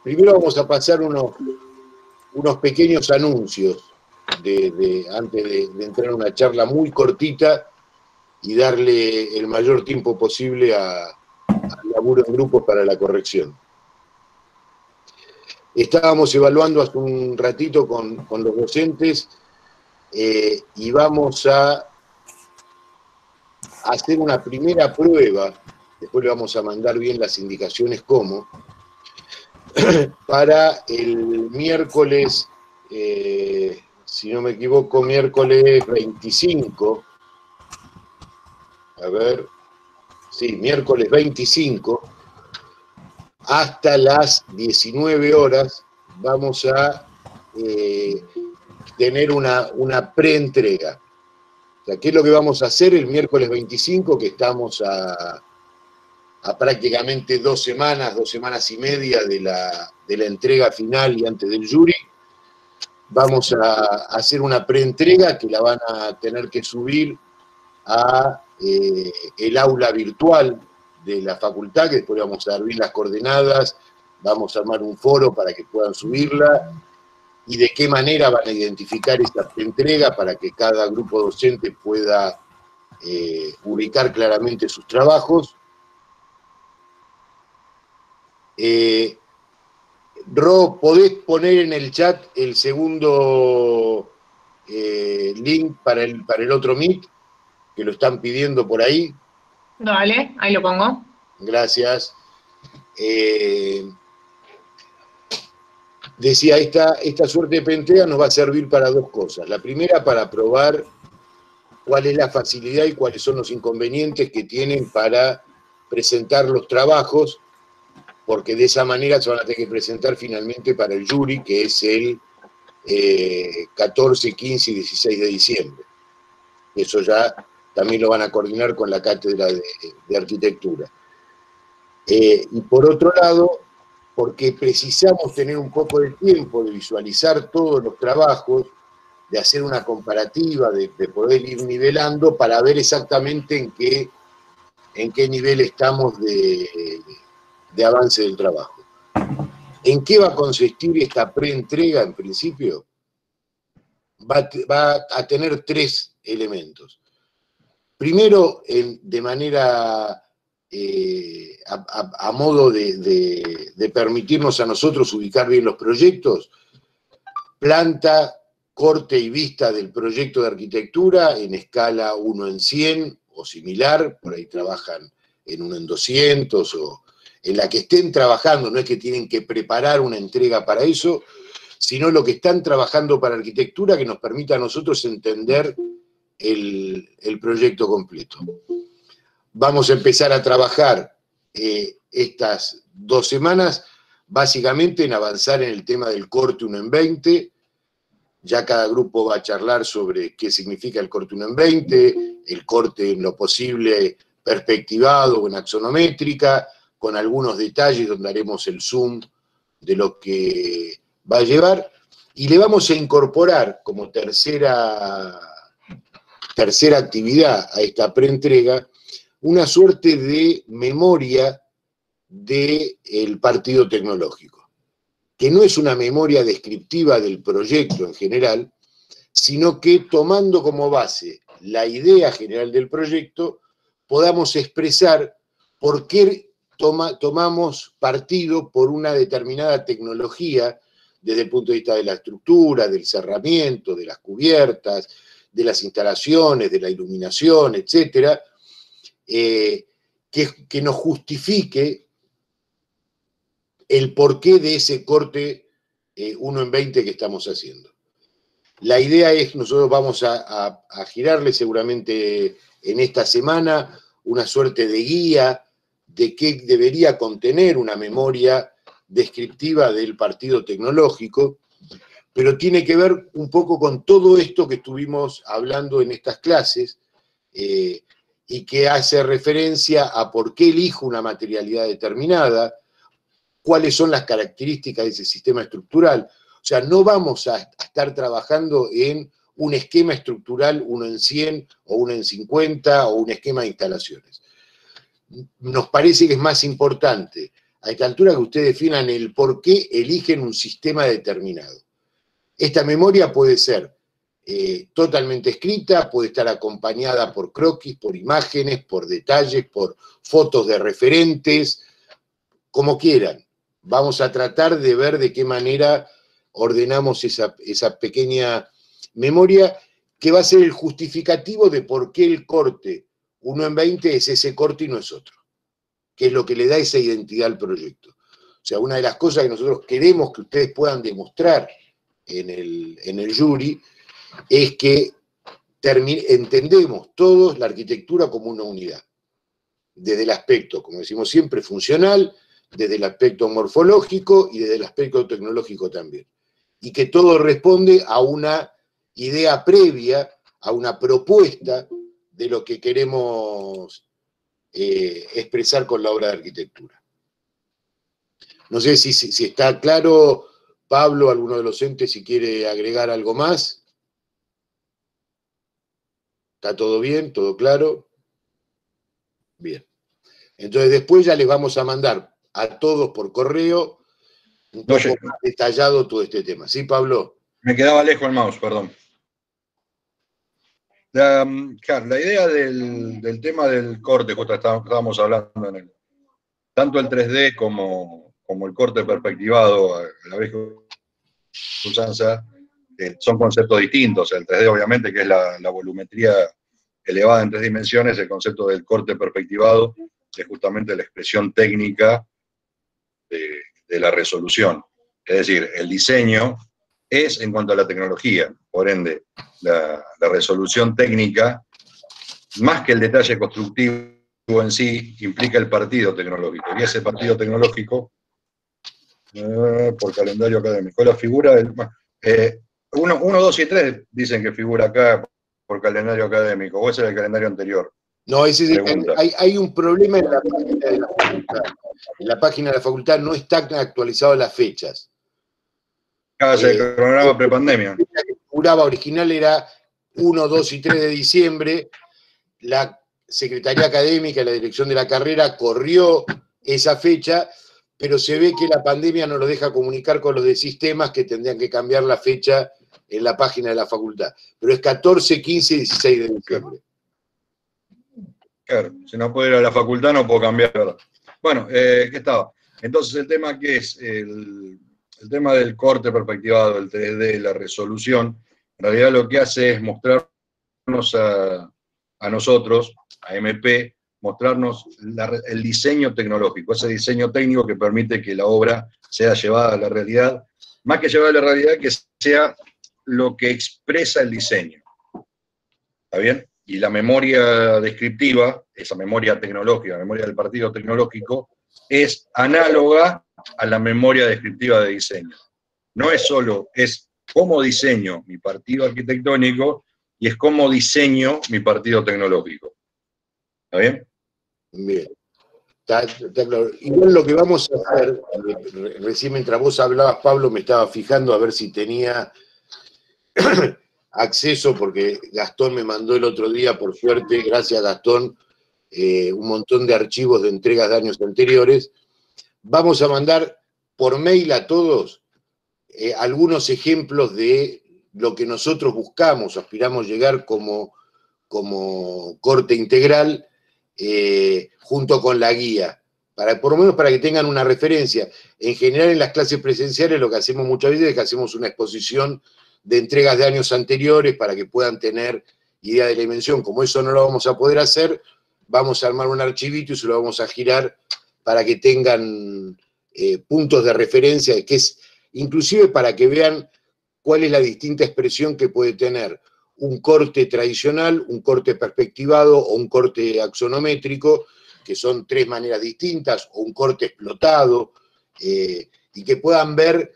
Primero vamos a pasar unos pequeños anuncios antes de entrar a una charla muy cortita y darle el mayor tiempo posible al laburo en grupo para la corrección. Estábamos evaluando hace un ratito con los docentes y vamos a hacer una primera prueba, después le vamos a mandar bien las indicaciones cómo, para el miércoles, si no me equivoco, miércoles 25, miércoles 25, hasta las 19 horas vamos a tener una preentrega. O sea, ¿qué es lo que vamos a hacer el miércoles 25, que estamos a prácticamente 2 semanas y media de la entrega final y antes del jury? Vamos a hacer una preentrega que la van a tener que subir a el aula virtual de la facultad, que después vamos a dar bien las coordenadas, vamos a armar un foro para que puedan subirla, y de qué manera van a identificar esta entrega para que cada grupo docente pueda ubicar claramente sus trabajos. Ro, ¿podés poner en el chat el segundo link para el otro Meet? Que lo están pidiendo por ahí. Dale, ahí lo pongo. Gracias. Decía, esta suerte de preentrega nos va a servir para dos cosas. La primera, para probar cuál es la facilidad y cuáles son los inconvenientes que tienen para presentar los trabajos, porque de esa manera se van a tener que presentar finalmente para el jury, que es el 14, 15 y 16 de diciembre. Eso ya también lo van a coordinar con la cátedra de arquitectura. Y por otro lado, porque precisamos tener un poco de tiempo de visualizar todos los trabajos, de hacer una comparativa, de poder ir nivelando para ver exactamente en qué nivel estamos de avance del trabajo. ¿En qué va a consistir esta preentrega en principio? Va a tener 3 elementos. Primero, de manera a modo de permitirnos a nosotros ubicar bien los proyectos, planta, corte y vista del proyecto de arquitectura en escala 1:100 o similar, por ahí trabajan en 1:200 o en la que estén trabajando, no es que tienen que preparar una entrega para eso, sino lo que están trabajando para arquitectura que nos permita a nosotros entender el proyecto completo. Vamos a empezar a trabajar estas 2 semanas básicamente en avanzar en el tema del corte 1:20. Ya cada grupo va a charlar sobre qué significa el corte 1:20, el corte en lo posible perspectivado o en axonométrica, con algunos detalles donde haremos el zoom de lo que va a llevar, y le vamos a incorporar como tercera actividad a esta preentrega una suerte de memoria del partido tecnológico, que no es una memoria descriptiva del proyecto en general, sino que tomando como base la idea general del proyecto, podamos expresar por qué tomamos partido por una determinada tecnología desde el punto de vista de la estructura, del cerramiento, de las cubiertas, de las instalaciones, de la iluminación, etcétera, que nos justifique el porqué de ese corte 1:20 que estamos haciendo. La idea es, nosotros vamos a girarle seguramente en esta semana una suerte de guía de qué debería contener una memoria descriptiva del partido tecnológico, pero tiene que ver un poco con todo esto que estuvimos hablando en estas clases y que hace referencia a por qué elijo una materialidad determinada, cuáles son las características de ese sistema estructural. O sea, no vamos a estar trabajando en un esquema estructural 1:100 o 1:50 o un esquema de instalaciones. Nos parece que es más importante a esta altura que ustedes definan el por qué eligen un sistema determinado. Esta memoria puede ser totalmente escrita, puede estar acompañada por croquis, por imágenes, por detalles, por fotos de referentes, como quieran. Vamos a tratar de ver de qué manera ordenamos esa pequeña memoria que va a ser el justificativo de por qué el corte 1 en 20 es ese corte y no es otro, que es lo que le da esa identidad al proyecto. O sea, una de las cosas que nosotros queremos que ustedes puedan demostrar en el jury es que entendemos todos la arquitectura como una unidad, desde el aspecto, como decimos siempre, funcional, desde el aspecto morfológico y desde el aspecto tecnológico también. Y que todo responde a una idea previa, a una propuesta de lo que queremos expresar con la obra de arquitectura. No sé si está claro, Pablo, alguno de los entes, si quiere agregar algo más. ¿Está todo bien? ¿Todo claro? Bien. Entonces después ya les vamos a mandar a todos por correo un poco más detallado todo este tema. ¿Sí, Pablo? Me quedaba lejos el mouse, perdón. Claro, la idea del tema del corte, justo estábamos hablando tanto el 3D como el corte perspectivado, a la vez que usanza, son conceptos distintos. El 3D, obviamente, que es la volumetría elevada en 3 dimensiones, el concepto del corte perspectivado es justamente la expresión técnica de la resolución. Es decir, el diseño es en cuanto a la tecnología, por ende, la resolución técnica, más que el detalle constructivo en sí, implica el partido tecnológico. Y ese partido tecnológico, por calendario académico, la figura del... 1, 2 y 3 dicen que figura acá por calendario académico, o ese es el calendario anterior. No, hay un problema en la página de la facultad. En la página de la facultad no están actualizadas las fechas. El cronograma prepandemia. La que figuraba original era 1, 2 y 3 de diciembre. La Secretaría Académica y la dirección de la carrera corrió esa fecha, pero se ve que la pandemia no lo deja comunicar con los de sistemas que tendrían que cambiar la fecha en la página de la facultad. Pero es 14, 15 y 16 de diciembre. Claro, si no puedo ir a la facultad no puedo cambiar, ¿verdad? Bueno, ¿qué estaba? Entonces el tema que es el tema del corte perspectivado, el 3D, la resolución, en realidad lo que hace es mostrarnos a nosotros, a MP, mostrarnos el diseño tecnológico, ese diseño técnico que permite que la obra sea llevada a la realidad, más que llevada a la realidad, que sea lo que expresa el diseño. ¿Está bien? Y la memoria descriptiva, esa memoria tecnológica, la memoria del partido tecnológico, es análoga a la memoria descriptiva de diseño. No es solo, es cómo diseño mi partido arquitectónico y es cómo diseño mi partido tecnológico. ¿Está bien? Bien. Está claro. Igual lo que vamos a hacer, recién mientras vos hablabas, Pablo, me estaba fijando a ver si tenía acceso, porque Gastón me mandó el otro día, por suerte, gracias Gastón, un montón de archivos de entregas de años anteriores. Vamos a mandar por mail a todos algunos ejemplos de lo que nosotros buscamos, aspiramos llegar como corte integral, junto con la guía, por lo menos para que tengan una referencia. En general, en las clases presenciales lo que hacemos muchas veces es que hacemos una exposición de entregas de años anteriores para que puedan tener idea de la dimensión. Como eso no lo vamos a poder hacer, vamos a armar un archivito y se lo vamos a girar para que tengan puntos de referencia, que es inclusive para que vean cuál es la distinta expresión que puede tener un corte tradicional, un corte perspectivado o un corte axonométrico, que son 3 maneras distintas, o un corte explotado, y que puedan ver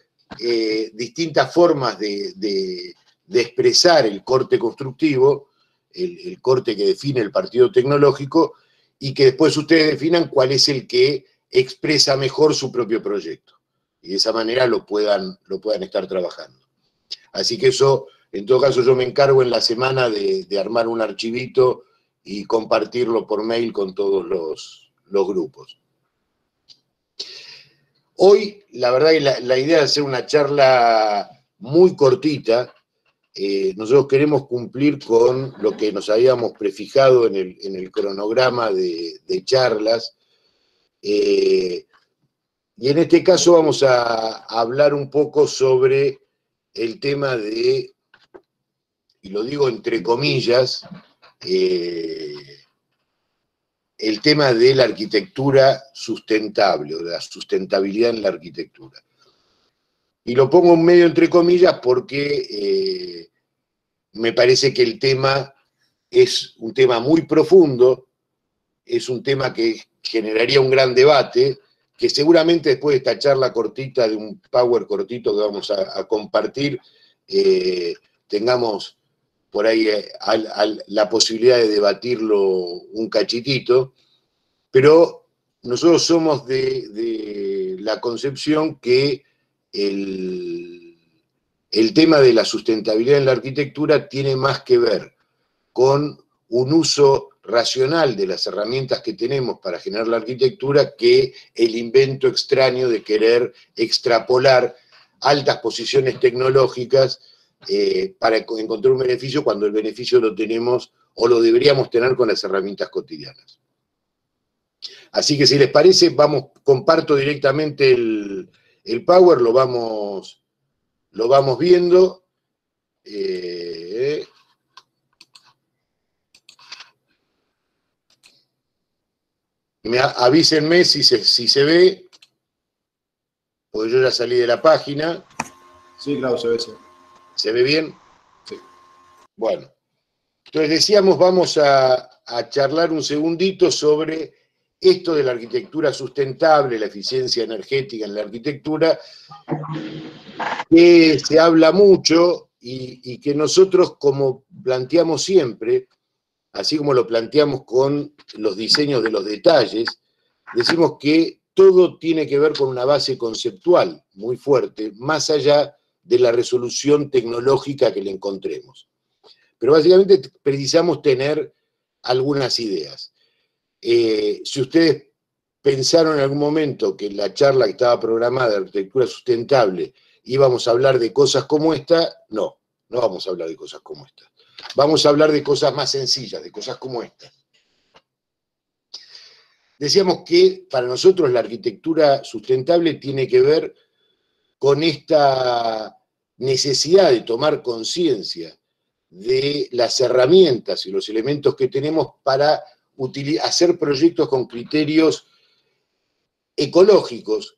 distintas formas de expresar el corte constructivo, el corte que define el partido tecnológico, y que después ustedes definan cuál es el que expresa mejor su propio proyecto. Y de esa manera lo puedan estar trabajando. Así que eso, en todo caso, yo me encargo en la semana de armar un archivito y compartirlo por mail con todos los grupos. Hoy, la verdad que la idea de hacer una charla muy cortita, nosotros queremos cumplir con lo que nos habíamos prefijado en el cronograma de charlas, y en este caso vamos a hablar un poco sobre el tema de, y lo digo entre comillas, el tema de la arquitectura sustentable o de la sustentabilidad en la arquitectura. Y lo pongo medio entre comillas porque me parece que el tema es un tema muy profundo, es un tema que generaría un gran debate, que seguramente después de esta charla cortita, de un power cortito que vamos a compartir, tengamos por ahí la posibilidad de debatirlo un cachitito, pero nosotros somos de la concepción que el tema de la sustentabilidad en la arquitectura tiene más que ver con un uso racional de las herramientas que tenemos para generar la arquitectura que el invento extraño de querer extrapolar altas posiciones tecnológicas para encontrar un beneficio cuando el beneficio lo tenemos o lo deberíamos tener con las herramientas cotidianas. Así que si les parece, comparto directamente el Power, lo vamos viendo. Avísenme si se ve, porque yo ya salí de la página. Sí, claro, se ve, sí. ¿Se ve bien? Sí. Bueno, entonces decíamos, vamos a charlar un segundito sobre esto de la arquitectura sustentable, la eficiencia energética en la arquitectura, que se habla mucho y que nosotros, como planteamos siempre, así como lo planteamos con los diseños de los detalles, decimos que todo tiene que ver con una base conceptual muy fuerte, más allá de la resolución tecnológica que le encontremos. Pero básicamente precisamos tener algunas ideas. Si ustedes pensaron en algún momento que en la charla que estaba programada de arquitectura sustentable íbamos a hablar de cosas como esta, no vamos a hablar de cosas como esta. Vamos a hablar de cosas más sencillas, de cosas como esta. Decíamos que para nosotros la arquitectura sustentable tiene que ver con esta necesidad de tomar conciencia de las herramientas y los elementos que tenemos para hacer proyectos con criterios ecológicos,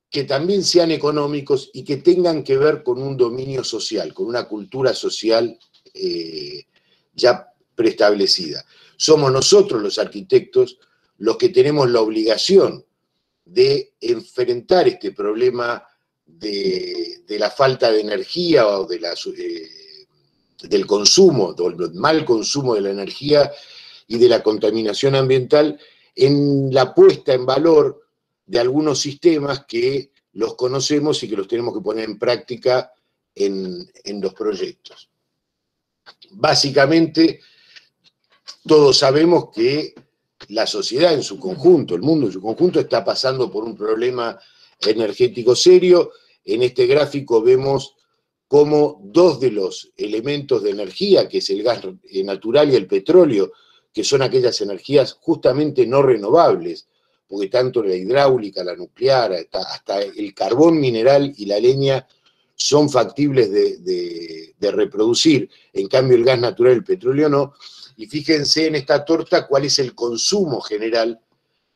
que también sean económicos y que tengan que ver con un dominio social, con una cultura social ya preestablecida. Somos nosotros los arquitectos los que tenemos la obligación de enfrentar este problema de la falta de energía o del consumo, del mal consumo de la energía y de la contaminación ambiental en la puesta en valor de algunos sistemas que los conocemos y que los tenemos que poner en práctica en los proyectos. Básicamente, todos sabemos que la sociedad en su conjunto, el mundo en su conjunto, está pasando por un problema energético serio. En este gráfico vemos cómo dos de los elementos de energía, que es el gas natural y el petróleo, que son aquellas energías justamente no renovables, porque tanto la hidráulica, la nuclear, hasta el carbón mineral y la leña son factibles de reproducir, en cambio el gas natural y el petróleo no. Y fíjense en esta torta cuál es el consumo general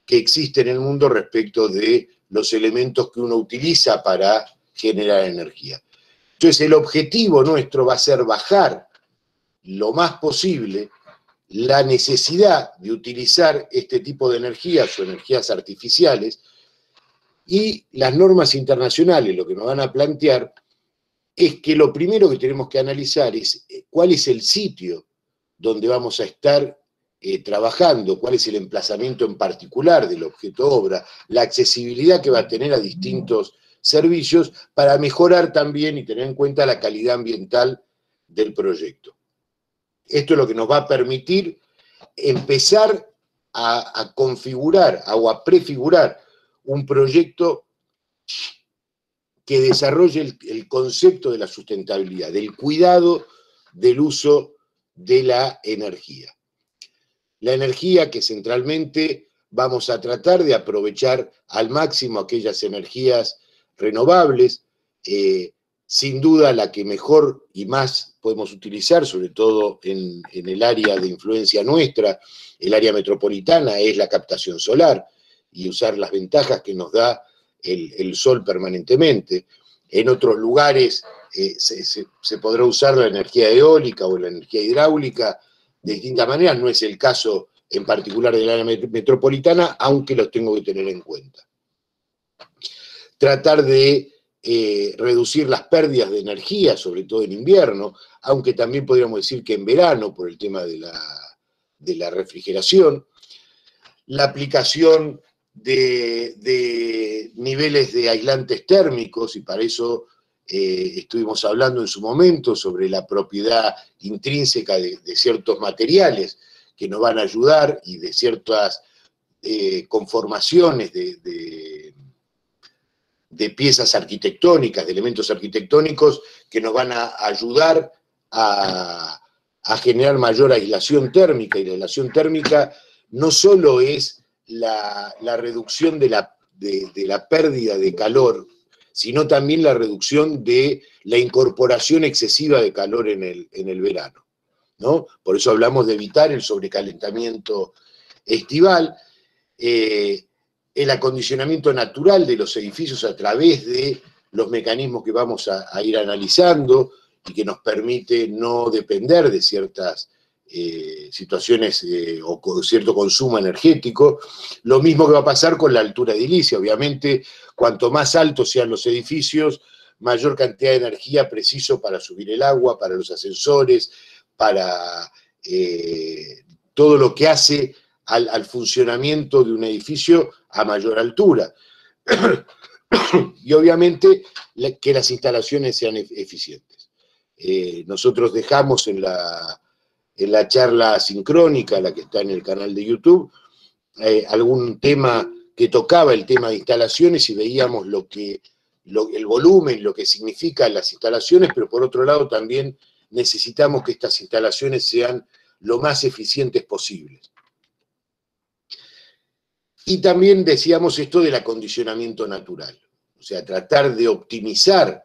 que existe en el mundo respecto de los elementos que uno utiliza para generar energía. Entonces el objetivo nuestro va a ser bajar lo más posible la necesidad de utilizar este tipo de energías o energías artificiales, y las normas internacionales lo que nos van a plantear es que lo primero que tenemos que analizar es cuál es el sitio donde vamos a estar trabajando, cuál es el emplazamiento en particular del objeto obra, la accesibilidad que va a tener a distintos servicios para mejorar también y tener en cuenta la calidad ambiental del proyecto. Esto es lo que nos va a permitir empezar a configurar o a prefigurar un proyecto que desarrolle el concepto de la sustentabilidad, del cuidado del uso de la energía. La energía que centralmente vamos a tratar de aprovechar al máximo aquellas energías renovables, sin duda la que mejor y más podemos utilizar, sobre todo en el área de influencia nuestra, el área metropolitana, es la captación solar y usar las ventajas que nos da el sol permanentemente. En otros lugares se podrá usar la energía eólica o la energía hidráulica de distintas maneras, no es el caso en particular del área metropolitana, aunque los tengo que tener en cuenta. Tratar de reducir las pérdidas de energía, sobre todo en invierno, aunque también podríamos decir que en verano, por el tema de la refrigeración. La aplicación de niveles de aislantes térmicos, y para eso estuvimos hablando en su momento sobre la propiedad intrínseca de ciertos materiales que nos van a ayudar y de ciertas conformaciones de piezas arquitectónicas, de elementos arquitectónicos que nos van a ayudar a generar mayor aislación térmica, y la aislación térmica no solo es la reducción de la pérdida de calor, sino también la reducción de la incorporación excesiva de calor en el verano, ¿no? Por eso hablamos de evitar el sobrecalentamiento estival, el acondicionamiento natural de los edificios a través de los mecanismos que vamos a ir analizando y que nos permite no depender de ciertas situaciones o con cierto consumo energético. Lo mismo que va a pasar con la altura edilicia. Obviamente, cuanto más altos sean los edificios, mayor cantidad de energía preciso para subir el agua, para los ascensores, para todo lo que hace al funcionamiento de un edificio a mayor altura. Y obviamente que las instalaciones sean eficientes. Nosotros dejamos en la charla sincrónica, la que está en el canal de YouTube, algún tema que tocaba el tema de instalaciones, y veíamos el volumen, lo que significan las instalaciones, pero por otro lado también necesitamos que estas instalaciones sean lo más eficientes posibles. Y también decíamos esto del acondicionamiento natural, o sea, tratar de optimizar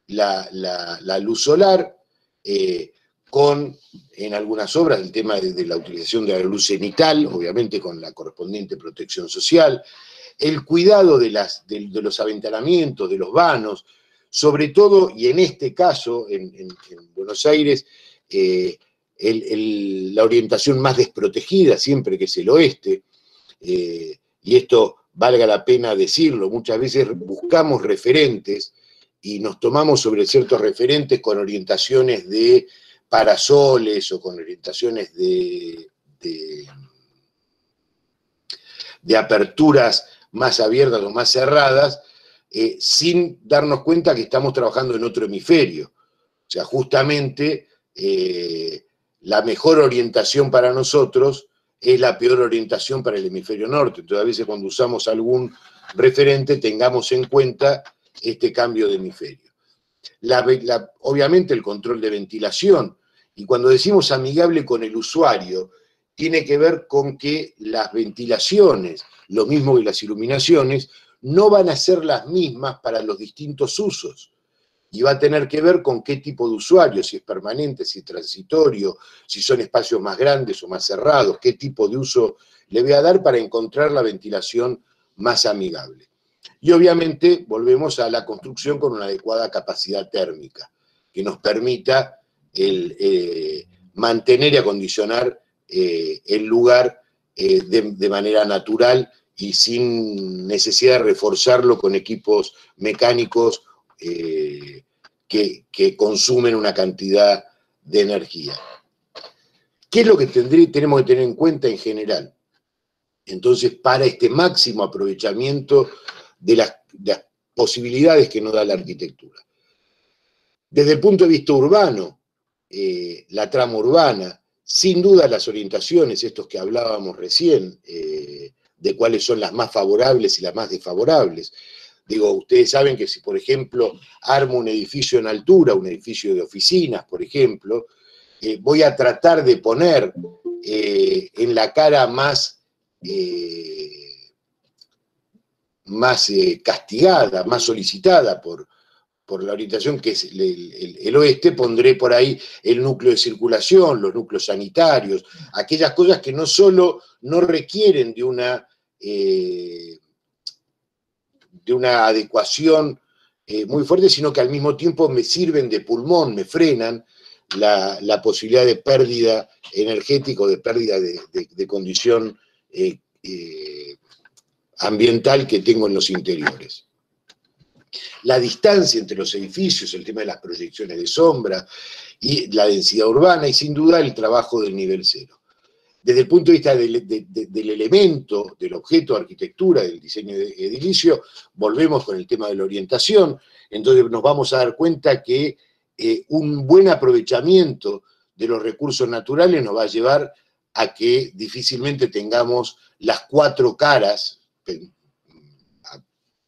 la luz solar, en algunas obras, el tema de la utilización de la luz cenital, obviamente con la correspondiente protección social, el cuidado de los aventanamientos, de los vanos, sobre todo, y en este caso, en Buenos Aires, la orientación más desprotegida siempre que es el oeste, y esto valga la pena decirlo, muchas veces buscamos referentes y nos tomamos sobre ciertos referentes con orientaciones de parasoles o con orientaciones de aperturas más abiertas o más cerradas, sin darnos cuenta que estamos trabajando en otro hemisferio. O sea, justamente la mejor orientación para nosotros es la peor orientación para el hemisferio norte. Entonces, a veces cuando usamos algún referente, tengamos en cuenta este cambio de hemisferio. Obviamente el control de ventilación, y cuando decimos amigable con el usuario, tiene que ver con que las ventilaciones, lo mismo que las iluminaciones, no van a ser las mismas para los distintos usos. Y va a tener que ver con qué tipo de usuario, si es permanente, si es transitorio, si son espacios más grandes o más cerrados, qué tipo de uso le voy a dar para encontrar la ventilación más amigable. Y obviamente volvemos a la construcción con una adecuada capacidad térmica, que nos permita mantener y acondicionar el lugar de manera natural y sin necesidad de reforzarlo con equipos mecánicos que consumen una cantidad de energía. ¿Qué es lo que tenemos que tener en cuenta en general? Entonces, para este máximo aprovechamiento de las posibilidades que nos da la arquitectura. Desde el punto de vista urbano, la trama urbana, sin duda las orientaciones, estos que hablábamos recién, de cuáles son las más favorables y las más desfavorables, Digo, ustedes saben que si, por ejemplo, armo un edificio en altura, un edificio de oficinas, por ejemplo, voy a tratar de poner en la cara más castigada, más solicitada por la orientación que es el oeste, pondré por ahí el núcleo de circulación, los núcleos sanitarios, aquellas cosas que no solo no requieren de una adecuación muy fuerte, sino que al mismo tiempo me sirven de pulmón, me frenan la posibilidad de pérdida energética o de pérdida de condición ambiental que tengo en los interiores. La distancia entre los edificios, el tema de las proyecciones de sombra y la densidad urbana y sin duda el trabajo del nivel cero. Desde el punto de vista del elemento, del objeto de arquitectura, del diseño de edilicio, volvemos con el tema de la orientación, entonces nos vamos a dar cuenta que un buen aprovechamiento de los recursos naturales nos va a llevar a que difícilmente tengamos las cuatro caras,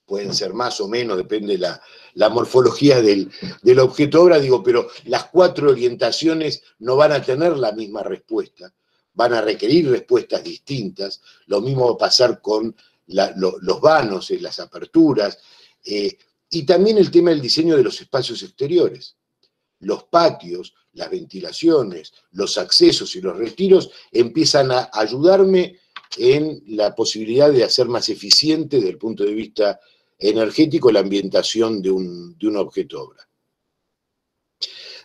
pueden ser más o menos, depende de la morfología del objeto obra, digo, pero las cuatro orientaciones no van a tener la misma respuesta, van a requerir respuestas distintas, lo mismo va a pasar con los vanos, las aperturas, y también el tema del diseño de los espacios exteriores. Los patios, las ventilaciones, los accesos y los retiros empiezan a ayudarme en la posibilidad de hacer más eficiente desde el punto de vista energético la ambientación de un objeto obra.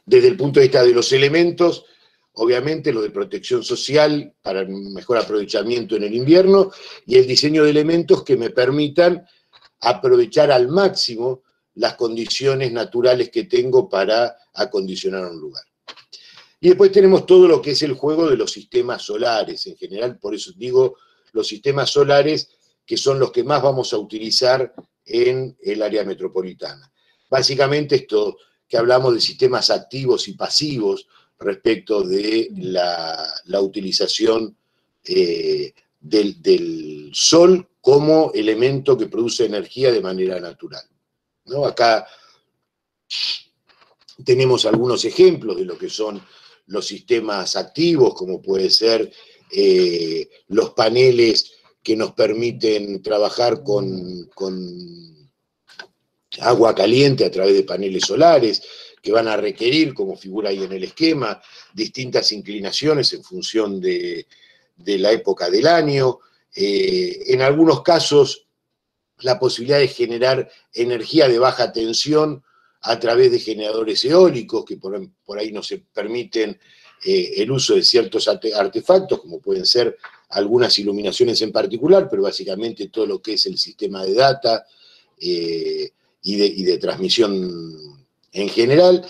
Desde el punto de vista de los elementos, obviamente lo de protección social para un mejor aprovechamiento en el invierno y el diseño de elementos que me permitan aprovechar al máximo las condiciones naturales que tengo para acondicionar un lugar. Y después tenemos todo lo que es el juego de los sistemas solares en general, por eso digo los sistemas solares que son los que más vamos a utilizar en el área metropolitana. Básicamente esto que hablamos de sistemas activos y pasivos respecto de la utilización del sol como elemento que produce energía de manera natural, ¿no? Acá tenemos algunos ejemplos de lo que son los sistemas activos, como puede ser los paneles que nos permiten trabajar con agua caliente a través de paneles solares, que van a requerir, como figura ahí en el esquema, distintas inclinaciones en función de la época del año. En algunos casos, la posibilidad de generar energía de baja tensión a través de generadores eólicos, que por ahí nos permiten el uso de ciertos artefactos, como pueden ser algunas iluminaciones en particular, pero básicamente todo lo que es el sistema de data y de transmisión en general,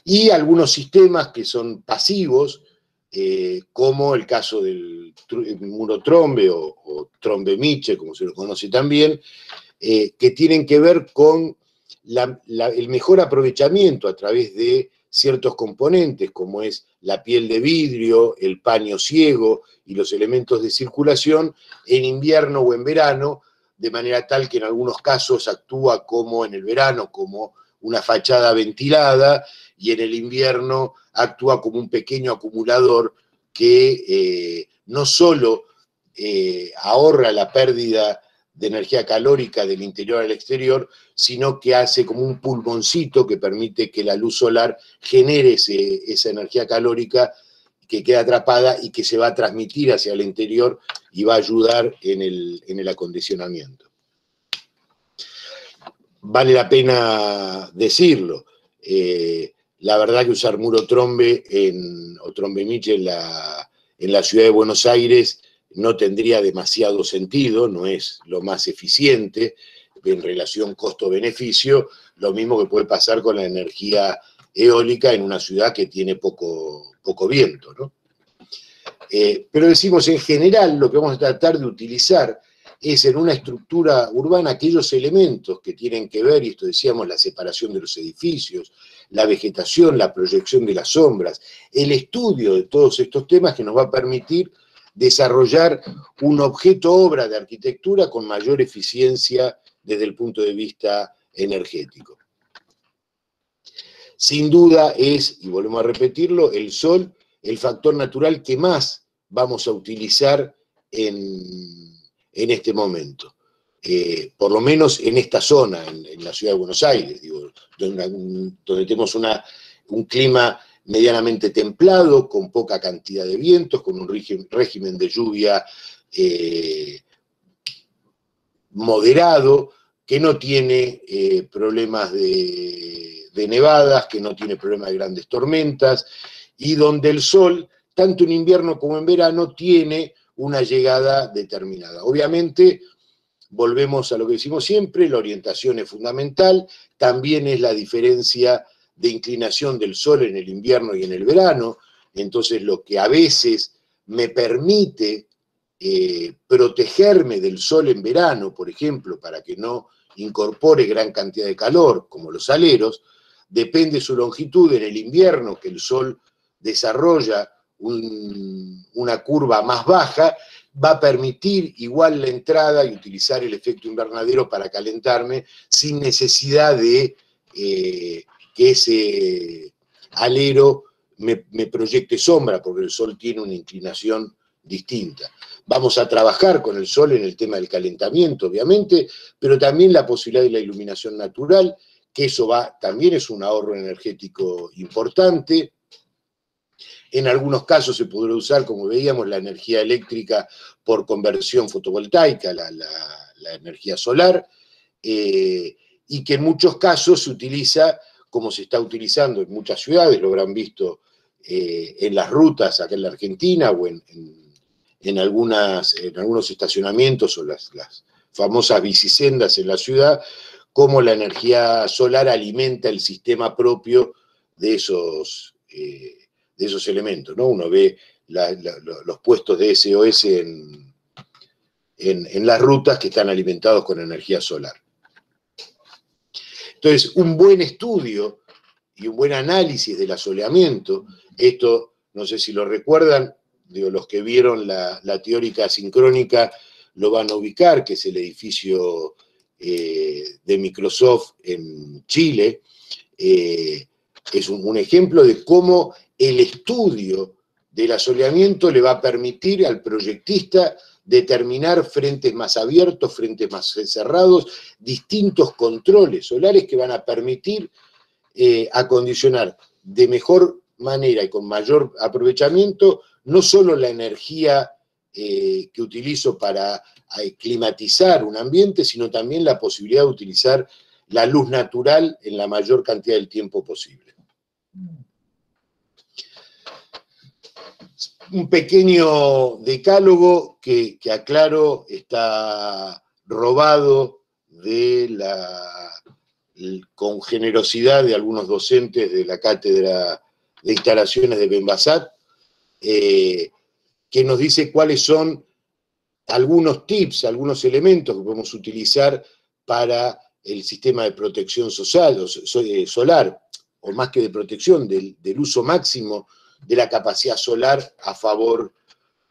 y algunos sistemas que son pasivos, como el caso del muro trombe o trombe Miche, como se lo conoce también, que tienen que ver con el mejor aprovechamiento a través de ciertos componentes, como es la piel de vidrio, el paño ciego y los elementos de circulación, en invierno o en verano, de manera tal que en algunos casos actúa como en el verano, como una fachada ventilada, y en el invierno actúa como un pequeño acumulador que no solo ahorra la pérdida de energía calórica del interior al exterior, sino que hace como un pulmoncito que permite que la luz solar genere esa energía calórica que queda atrapada y que se va a transmitir hacia el interior y va a ayudar en el acondicionamiento. Vale la pena decirlo. La verdad que usar muro trombe o trombe Miche en la ciudad de Buenos Aires no tendría demasiado sentido, no es lo más eficiente en relación costo-beneficio, lo mismo que puede pasar con la energía eólica en una ciudad que tiene poco viento, ¿no? Pero decimos, en general, lo que vamos a tratar de utilizar es en una estructura urbana aquellos elementos que tienen que ver, y esto decíamos, la separación de los edificios, la vegetación, la proyección de las sombras, el estudio de todos estos temas que nos va a permitir desarrollar un objeto obra de arquitectura con mayor eficiencia desde el punto de vista energético. Sin duda es, y volvemos a repetirlo, el sol el factor natural que más vamos a utilizar en este momento. Por lo menos en esta zona, en la ciudad de Buenos Aires, digo, donde tenemos un clima medianamente templado, con poca cantidad de vientos, con un régimen de lluvia moderado, que no tiene problemas de nevadas, que no tiene problemas de grandes tormentas, y donde el sol, tanto en invierno como en verano, tiene una llegada determinada. Obviamente, volvemos a lo que decimos siempre, la orientación es fundamental, también es la diferencia de inclinación del sol en el invierno y en el verano, entonces lo que a veces me permite protegerme del sol en verano, por ejemplo, para que no incorpore gran cantidad de calor, como los aleros, depende de su longitud. En el invierno, que el sol desarrolla una curva más baja, va a permitir igual la entrada y utilizar el efecto invernadero para calentarme sin necesidad de que ese alero me proyecte sombra, porque el sol tiene una inclinación distinta. Vamos a trabajar con el sol en el tema del calentamiento, obviamente, pero también la posibilidad de la iluminación natural, que eso también es un ahorro energético importante. En algunos casos se podrá usar, como veíamos, la energía eléctrica por conversión fotovoltaica, la energía solar, y que en muchos casos se utiliza, como se está utilizando en muchas ciudades, lo habrán visto en las rutas acá en la Argentina o en algunos estacionamientos o las famosas bicisendas en la ciudad, cómo la energía solar alimenta el sistema propio de esos elementos, ¿no? Uno ve los puestos de SOS en las rutas que están alimentados con energía solar. Entonces, un buen estudio y un buen análisis del asoleamiento, esto, no sé si lo recuerdan, digo, los que vieron la teórica sincrónica lo van a ubicar, que es el edificio de Microsoft en Chile, es un ejemplo de cómo el estudio del asoleamiento le va a permitir al proyectista determinar frentes más abiertos, frentes más cerrados, distintos controles solares que van a permitir acondicionar de mejor manera y con mayor aprovechamiento no solo la energía que utilizo para climatizar un ambiente, sino también la posibilidad de utilizar la luz natural en la mayor cantidad del tiempo posible. Un pequeño decálogo que aclaro está robado con generosidad de algunos docentes de la cátedra de instalaciones de Benbasat, que nos dice cuáles son algunos tips, algunos elementos que podemos utilizar para el sistema de protección solar, o más que de protección, del uso máximo de la capacidad solar a favor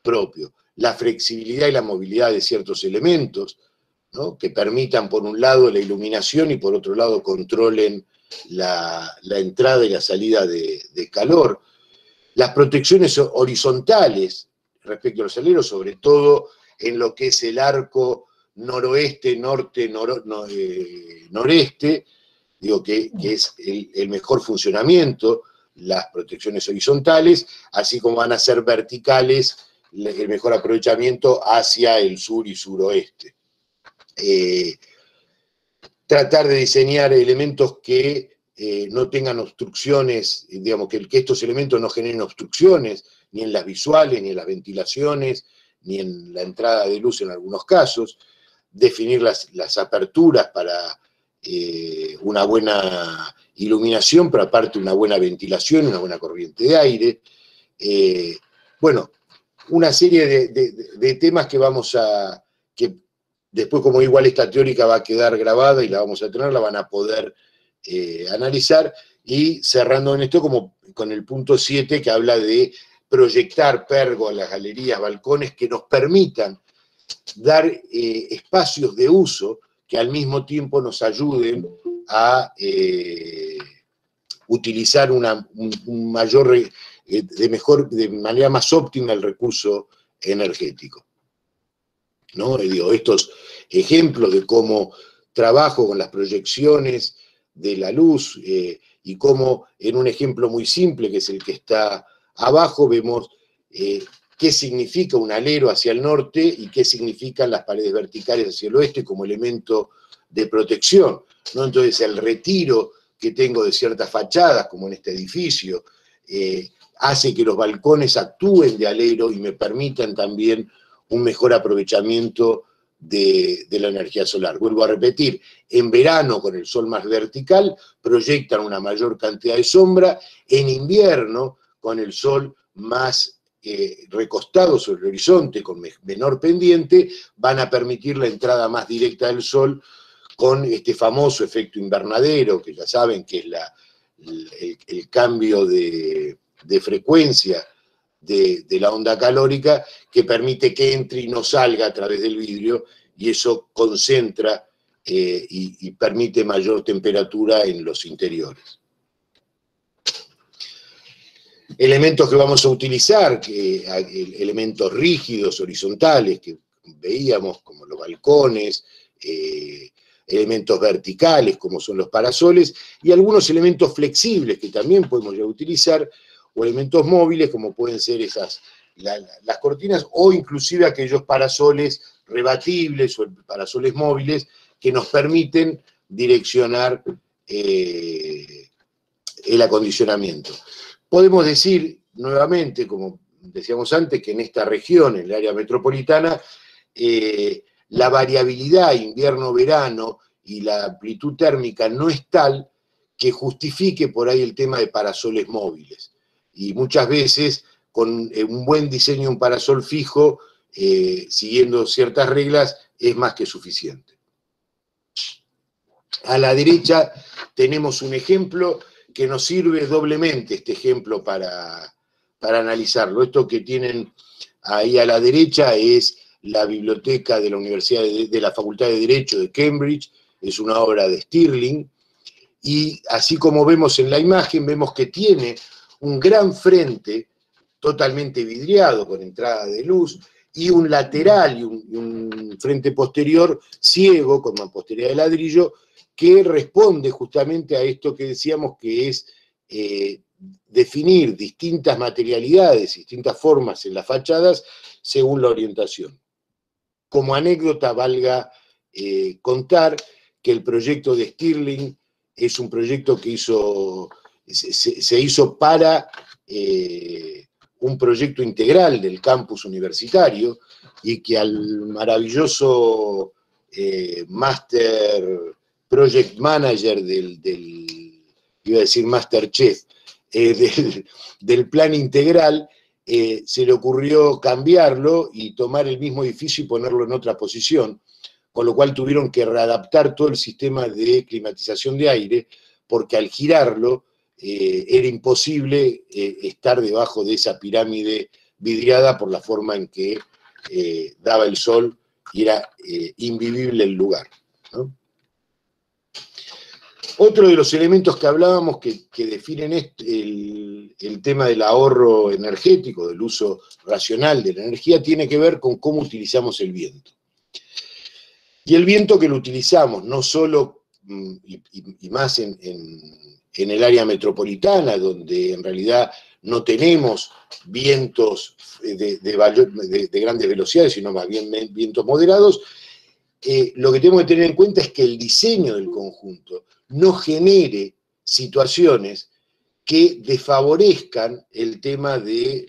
propio. La flexibilidad y la movilidad de ciertos elementos, ¿no?, que permitan, por un lado, la iluminación y, por otro lado, controlen la entrada y la salida de calor. Las protecciones horizontales respecto a los aleros, sobre todo en lo que es el arco noroeste, norte, noreste, digo que es el mejor funcionamiento, las protecciones horizontales, así como van a ser verticales el mejor aprovechamiento hacia el sur y suroeste. Tratar de diseñar elementos que no tengan obstrucciones, digamos, que estos elementos no generen obstrucciones, ni en las visuales, ni en las ventilaciones, ni en la entrada de luz en algunos casos. Definir las aperturas para una buena iluminación, pero aparte una buena ventilación, una buena corriente de aire. Bueno, una serie de temas que que después, como igual esta teórica va a quedar grabada y la vamos a tener, la van a poder analizar, y cerrando en esto como con el punto 7 que habla de proyectar pérgolas, galerías, balcones que nos permitan dar espacios de uso que al mismo tiempo nos ayuden a utilizar un mayor, de manera más óptima el recurso energético, ¿no? Digo, estos ejemplos de cómo trabajo con las proyecciones de la luz y cómo en un ejemplo muy simple, que es el que está abajo, vemos qué significa un alero hacia el norte y qué significan las paredes verticales hacia el oeste como elemento de protección, ¿no? Entonces el retiro que tengo de ciertas fachadas, como en este edificio, hace que los balcones actúen de alero y me permitan también un mejor aprovechamiento de la energía solar. Vuelvo a repetir, en verano con el sol más vertical proyectan una mayor cantidad de sombra, en invierno con el sol más recostado sobre el horizonte, con menor pendiente, van a permitir la entrada más directa del sol con este famoso efecto invernadero, que ya saben que es el cambio de frecuencia de la onda calórica, que permite que entre y no salga a través del vidrio, y eso concentra y permite mayor temperatura en los interiores. Elementos que vamos a utilizar, elementos rígidos, horizontales, que veíamos, como los balcones, elementos verticales, como son los parasoles, y algunos elementos flexibles que también podemos ya utilizar, o elementos móviles, como pueden ser las cortinas, o inclusive aquellos parasoles rebatibles o parasoles móviles que nos permiten direccionar el acondicionamiento. Podemos decir nuevamente, como decíamos antes, que en esta región, en el área metropolitana, la variabilidad invierno-verano y la amplitud térmica no es tal que justifique por ahí el tema de parasoles móviles. Y muchas veces, con un buen diseño de un parasol fijo, siguiendo ciertas reglas, es más que suficiente. A la derecha tenemos un ejemplo que nos sirve doblemente, este ejemplo, para analizarlo. Esto que tienen ahí a la derecha es la biblioteca de la Universidad de la Facultad de Derecho de Cambridge, es una obra de Stirling, y así como vemos en la imagen, vemos que tiene un gran frente totalmente vidriado, con entrada de luz, y un lateral y un frente posterior ciego, con mampostería de ladrillo, que responde justamente a esto que decíamos, que es definir distintas materialidades, distintas formas en las fachadas según la orientación. Como anécdota valga contar que el proyecto de Stirling es un proyecto que se hizo para un proyecto integral del campus universitario, y que al maravilloso Project Manager iba a decir Masterchef, del plan integral, se le ocurrió cambiarlo y tomar el mismo edificio y ponerlo en otra posición, con lo cual tuvieron que readaptar todo el sistema de climatización de aire, porque al girarlo era imposible estar debajo de esa pirámide vidriada por la forma en que daba el sol y era invivible el lugar, ¿no? Otro de los elementos que hablábamos que definen el tema del ahorro energético, del uso racional de la energía, tiene que ver con cómo utilizamos el viento. Y el viento que lo utilizamos, no solo, y más en el área metropolitana, donde en realidad no tenemos vientos de grandes velocidades, sino más bien vientos moderados, lo que tenemos que tener en cuenta es que el diseño del conjunto no genere situaciones que desfavorezcan el tema de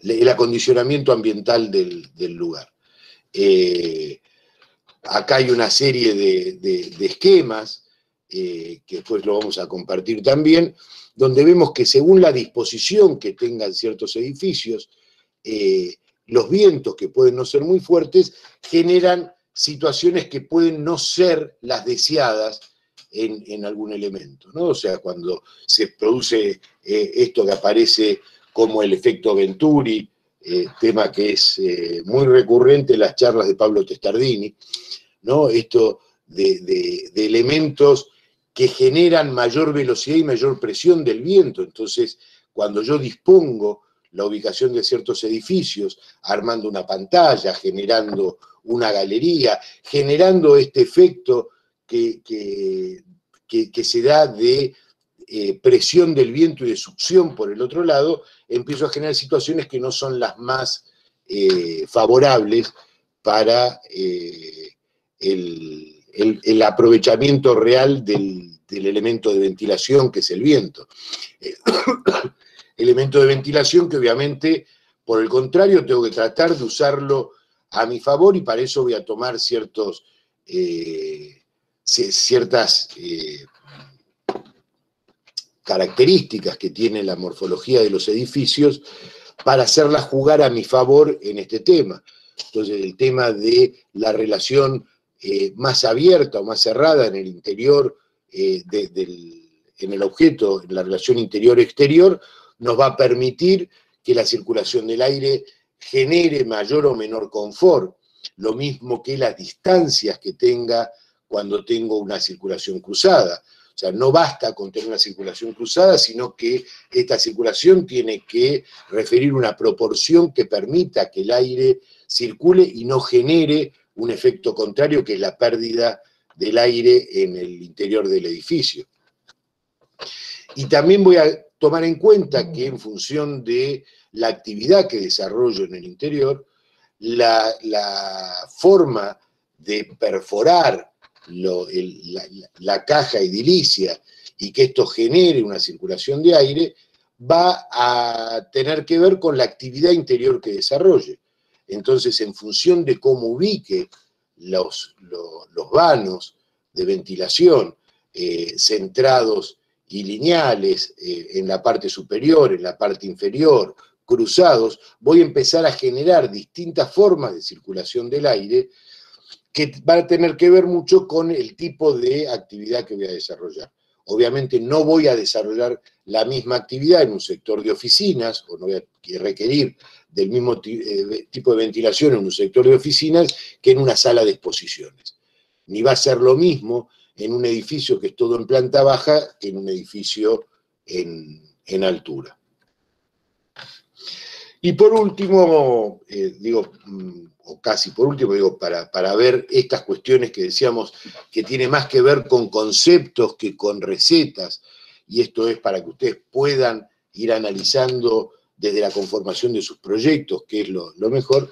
el acondicionamiento ambiental del lugar. Acá hay una serie de esquemas, que después lo vamos a compartir también, donde vemos que según la disposición que tengan ciertos edificios, los vientos, que pueden no ser muy fuertes, generan situaciones que pueden no ser las deseadas en algún elemento, ¿no? O sea, cuando se produce esto que aparece como el efecto Venturi tema que es muy recurrente en las charlas de Pablo Testardini, ¿no? Esto de elementos que generan mayor velocidad y mayor presión del viento. Entonces, cuando yo dispongo la ubicación de ciertos edificios, armando una pantalla, generando una galería, generando este efecto que se da de presión del viento y de succión por el otro lado, empiezo a generar situaciones que no son las más favorables para el aprovechamiento real del elemento de ventilación que es el viento. Elemento de ventilación que obviamente, por el contrario, tengo que tratar de usarlo a mi favor, y para eso voy a tomar ciertas características que tiene la morfología de los edificios para hacerlas jugar a mi favor en este tema. Entonces, el tema de la relación más abierta o más cerrada en el interior, en el objeto, en la relación interior-exterior, nos va a permitir que la circulación del aire genere mayor o menor confort, lo mismo que las distancias que tenga cuando tengo una circulación cruzada. O sea, no basta con tener una circulación cruzada, sino que esta circulación tiene que referir una proporción que permita que el aire circule y no genere un efecto contrario, que es la pérdida del aire en el interior del edificio. Y también voy a tomar en cuenta que en función de la actividad que desarrollo en el interior, la forma de perforar la caja edilicia y que esto genere una circulación de aire, va a tener que ver con la actividad interior que desarrolle. Entonces, en función de cómo ubique los vanos de ventilación centrados y lineales en la parte superior, en la parte inferior, cruzados, voy a empezar a generar distintas formas de circulación del aire que va a tener que ver mucho con el tipo de actividad que voy a desarrollar. Obviamente no voy a desarrollar la misma actividad en un sector de oficinas, o no voy a requerir del mismo tipo de ventilación en un sector de oficinas que en una sala de exposiciones. Ni va a ser lo mismo en un edificio que es todo en planta baja que en un edificio en altura. Y por último, o casi por último, para ver estas cuestiones que decíamos que tiene más que ver con conceptos que con recetas, y esto es para que ustedes puedan ir analizando desde la conformación de sus proyectos, que es lo mejor.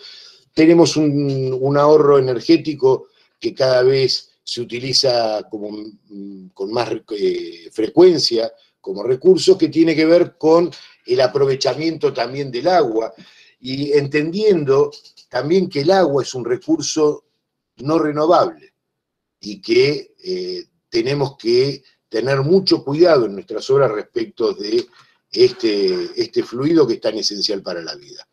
Tenemos un ahorro energético que cada vez se utiliza con más frecuencia como recurso, que tiene que ver con el aprovechamiento también del agua, y entendiendo también que el agua es un recurso no renovable y que tenemos que tener mucho cuidado en nuestras obras respecto de este fluido que es tan esencial para la vida.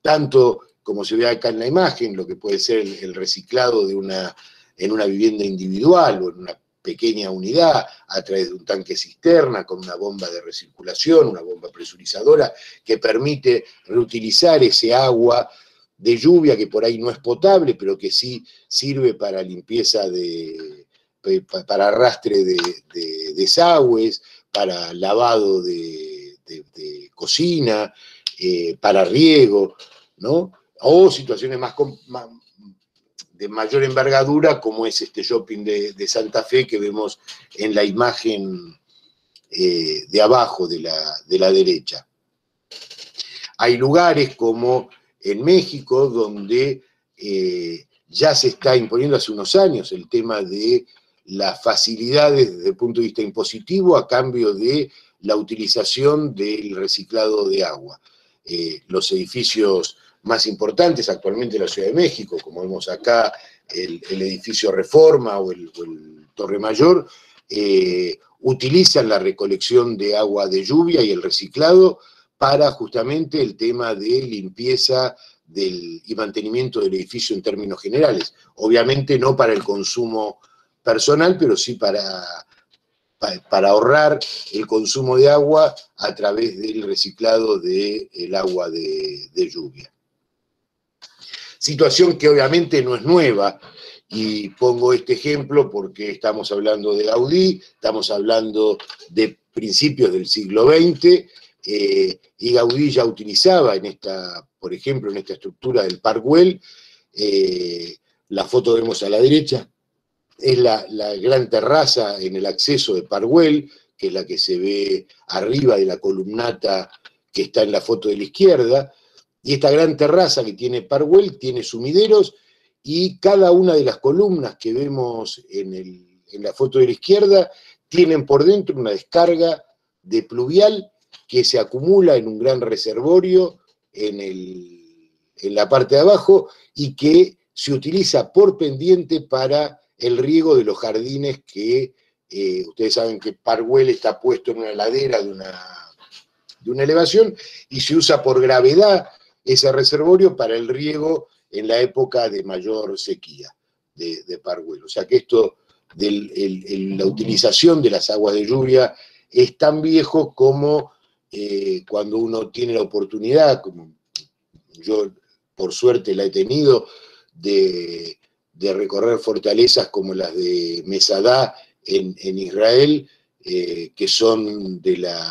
Tanto como se ve acá en la imagen, lo que puede ser el reciclado en una vivienda individual o en una pequeña unidad a través de un tanque cisterna con una bomba de recirculación, una bomba presurizadora que permite reutilizar ese agua de lluvia que por ahí no es potable, pero que sí sirve para limpieza para arrastre de desagües, para lavado de cocina, para riego, ¿no? O situaciones de mayor envergadura, como es este shopping de Santa Fe que vemos en la imagen de abajo de la derecha. Hay lugares como en México donde ya se está imponiendo hace unos años el tema de las facilidades desde el punto de vista impositivo a cambio de la utilización del reciclado de agua. Los edificios más importantes actualmente en la Ciudad de México, como vemos acá, el edificio Reforma o el Torre Mayor, utilizan la recolección de agua de lluvia y el reciclado para justamente el tema de limpieza y mantenimiento del edificio en términos generales. Obviamente no para el consumo personal, pero sí para ahorrar el consumo de agua a través del reciclado del agua de lluvia. situación que obviamente no es nueva, y pongo este ejemplo porque estamos hablando de Gaudí, estamos hablando de principios del siglo XX, y Gaudí ya utilizaba por ejemplo, en esta estructura del Parc Güell, la foto que vemos a la derecha, es la gran terraza en el acceso de Parc Güell, que es la que se ve arriba de la columnata que está en la foto de la izquierda, y esta gran terraza que tiene Parc Güell tiene sumideros, y cada una de las columnas que vemos en la foto de la izquierda tienen por dentro una descarga de pluvial que se acumula en un gran reservorio en la parte de abajo y que se utiliza por pendiente para el riego de los jardines que ustedes saben que Parc Güell está puesto en una ladera de una elevación y se usa por gravedad ese reservorio para el riego en la época de mayor sequía de Parc Güell. O sea que esto de la utilización de las aguas de lluvia es tan viejo como cuando uno tiene la oportunidad, como yo por suerte la he tenido, de recorrer fortalezas como las de Mesadá en Israel, que son de la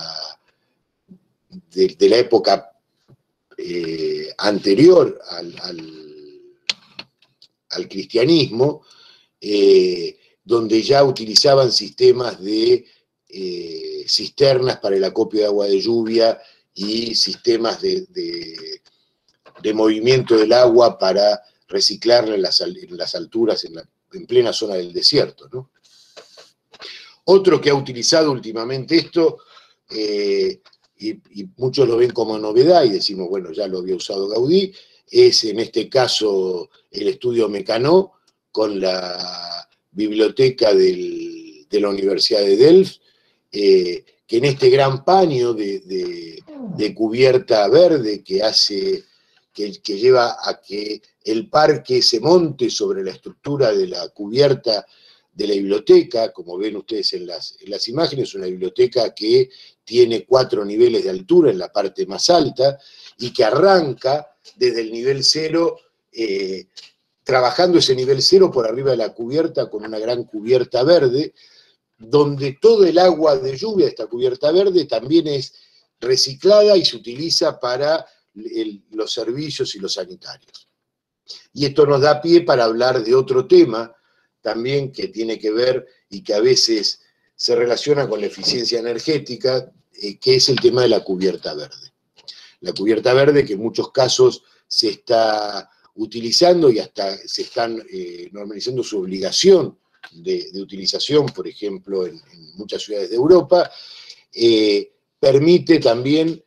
época anterior al cristianismo, donde ya utilizaban sistemas de cisternas para el acopio de agua de lluvia y sistemas de movimiento del agua para reciclarla en las alturas, en plena zona del desierto, ¿no? Otro que ha utilizado últimamente esto, y muchos lo ven como novedad y decimos, bueno, ya lo había usado Gaudí, es en este caso el estudio Mecanó con la biblioteca de la Universidad de Delft, que en este gran paño de cubierta verde que lleva a que el parque se monte sobre la estructura de la cubierta de la biblioteca, como ven ustedes en las imágenes, una biblioteca que tiene 4 niveles de altura en la parte más alta y que arranca desde el nivel 0, trabajando ese nivel 0 por arriba de la cubierta con una gran cubierta verde, donde todo el agua de lluvia de esta cubierta verde también es reciclada y se utiliza para los servicios y los sanitarios. Y esto nos da pie para hablar de otro tema también que tiene que ver y que a veces se relaciona con la eficiencia energética, que es el tema de la cubierta verde. La cubierta verde que en muchos casos se está utilizando y hasta se están normalizando su obligación de utilización, por ejemplo, en muchas ciudades de Europa, permite también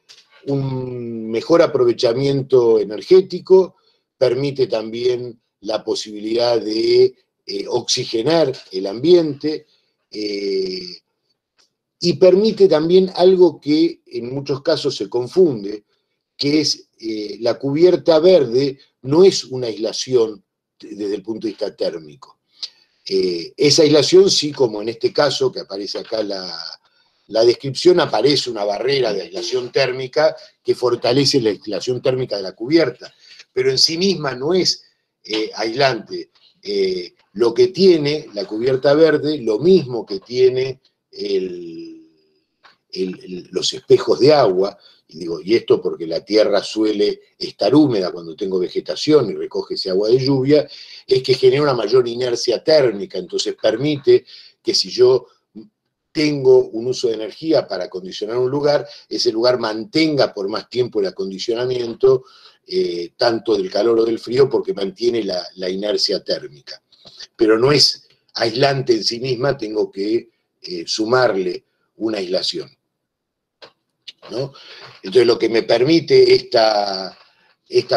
un mejor aprovechamiento energético, permite también la posibilidad de oxigenar el ambiente, y permite también algo que en muchos casos se confunde, que es la cubierta verde no es una aislación desde el punto de vista térmico. Esa aislación sí, como en este caso, que aparece acá la descripción, aparece una barrera de aislación térmica que fortalece la aislación térmica de la cubierta, pero en sí misma no es aislante. Lo que tiene la cubierta verde, lo mismo que tiene los espejos de agua, y esto porque la tierra suele estar húmeda cuando tengo vegetación y recoge ese agua de lluvia, es que genera una mayor inercia térmica, entonces permite que si yo tengo un uso de energía para acondicionar un lugar, ese lugar mantenga por más tiempo el acondicionamiento, tanto del calor o del frío, porque mantiene la inercia térmica. Pero no es aislante en sí misma, tengo que sumarle una aislación, ¿no? Entonces lo que me permite esta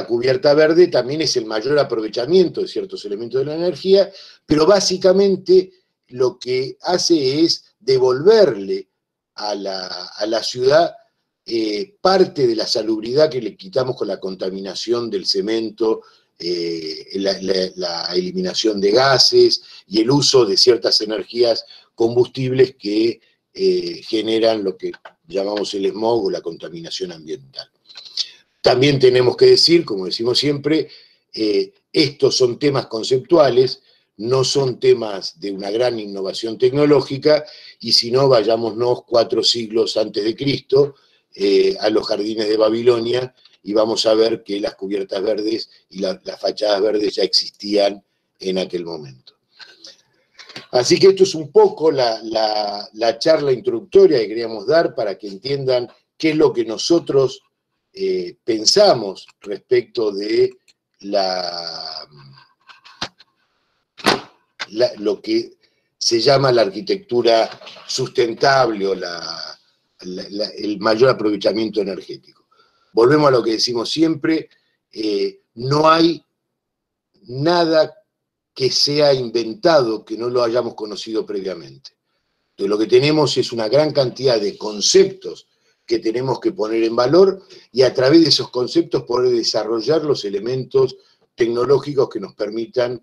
cubierta verde también es el mayor aprovechamiento de ciertos elementos de la energía, pero básicamente lo que hace es devolverle a la ciudad parte de la salubridad que le quitamos con la contaminación del cemento, la eliminación de gases y el uso de ciertas energías combustibles que generan lo que llamamos el smog o la contaminación ambiental. También tenemos que decir, como decimos siempre, estos son temas conceptuales, no son temas de una gran innovación tecnológica, y si no, vayámonos 4 siglos antes de Cristo a los jardines de Babilonia, y vamos a ver que las cubiertas verdes y las fachadas verdes ya existían en aquel momento. Así que esto es un poco la charla introductoria que queríamos dar para que entiendan qué es lo que nosotros pensamos respecto de lo que se llama la arquitectura sustentable o el mayor aprovechamiento energético. Volvemos a lo que decimos siempre, no hay nada que sea inventado que no lo hayamos conocido previamente. Entonces lo que tenemos es una gran cantidad de conceptos que tenemos que poner en valor y a través de esos conceptos poder desarrollar los elementos tecnológicos que nos permitan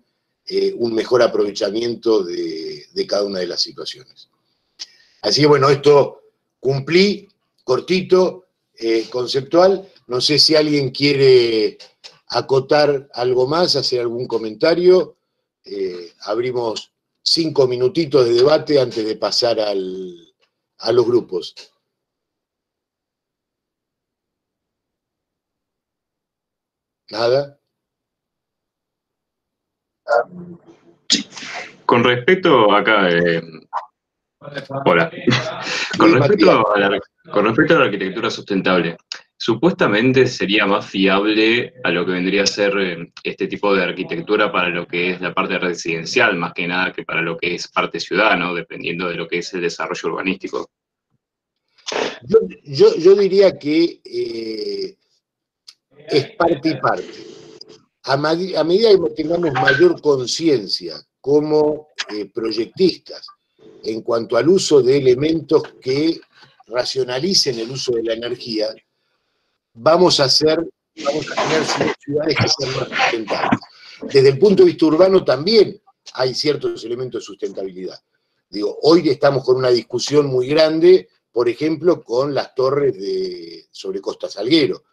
un mejor aprovechamiento de cada una de las situaciones. Así que bueno, esto cumplí, cortito, conceptual. No sé si alguien quiere acotar algo más, hacer algún comentario. Abrimos 5 minutitos de debate antes de pasar a los grupos. ¿Nada? Con respecto acá, hola. Con respecto a la arquitectura sustentable, supuestamente sería más fiable a lo que vendría a ser este tipo de arquitectura para lo que es la parte residencial, más que nada que para lo que es parte ciudad, ¿no? Dependiendo de lo que es el desarrollo urbanístico. Yo diría que es parte y parte. A medida que tengamos mayor conciencia como proyectistas en cuanto al uso de elementos que racionalicen el uso de la energía, vamos a tener ciudades que sean más sustentables. Desde el punto de vista urbano también hay ciertos elementos de sustentabilidad. Digo, hoy estamos con una discusión muy grande, por ejemplo, con las torres sobre Costa Salguero.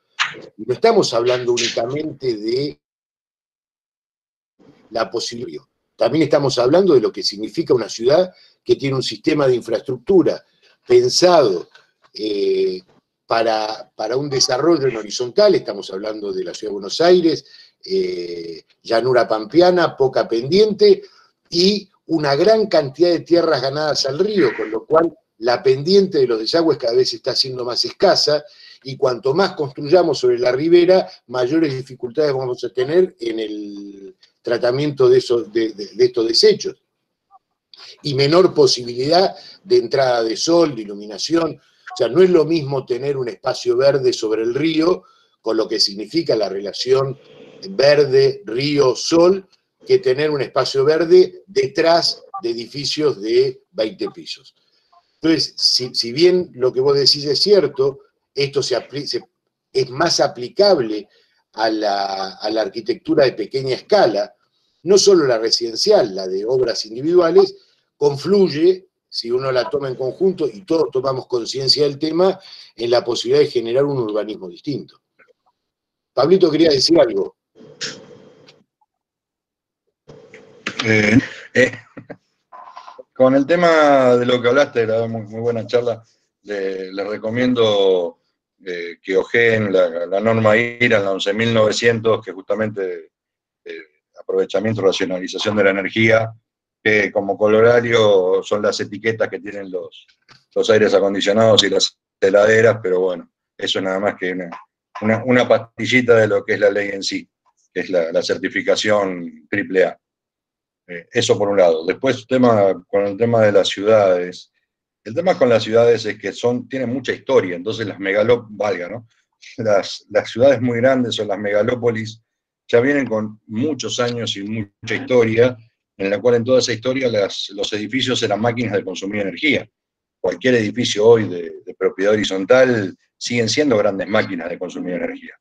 No estamos hablando únicamente de la posibilidad. También estamos hablando de lo que significa una ciudad que tiene un sistema de infraestructura pensado para un desarrollo en horizontal. Estamos hablando de la Ciudad de Buenos Aires, llanura pampeana, poca pendiente, y una gran cantidad de tierras ganadas al río, con lo cual la pendiente de los desagües cada vez está siendo más escasa, y cuanto más construyamos sobre la ribera, mayores dificultades vamos a tener en el tratamiento de estos desechos, y menor posibilidad de entrada de sol, de iluminación. O sea, no es lo mismo tener un espacio verde sobre el río, con lo que significa la relación verde, río, sol, que tener un espacio verde detrás de edificios de 20 pisos. Entonces, si bien lo que vos decís es cierto, esto es más aplicable a la arquitectura de pequeña escala, no solo la residencial, la de obras individuales, confluye, si uno la toma en conjunto y todos tomamos conciencia del tema, en la posibilidad de generar un urbanismo distinto. Pablito quería decir algo. Con el tema de lo que hablaste, la muy buena charla, les recomiendo que ojeen la norma IRA, la 11.900, que justamente aprovechamiento y racionalización de la energía, que como colorario son las etiquetas que tienen los aires acondicionados y las heladeras, pero bueno, eso es nada más que una pastillita de lo que es la ley en sí, que es la certificación AAA. Eso por un lado. Después, con el tema de las ciudades. El tema con las ciudades es que tienen mucha historia, entonces las megalópolis, ¿no? Las ciudades muy grandes o las megalópolis ya vienen con muchos años y mucha historia, en la cual en toda esa historia los edificios eran máquinas de consumir energía. Cualquier edificio hoy de propiedad horizontal siguen siendo grandes máquinas de consumir energía.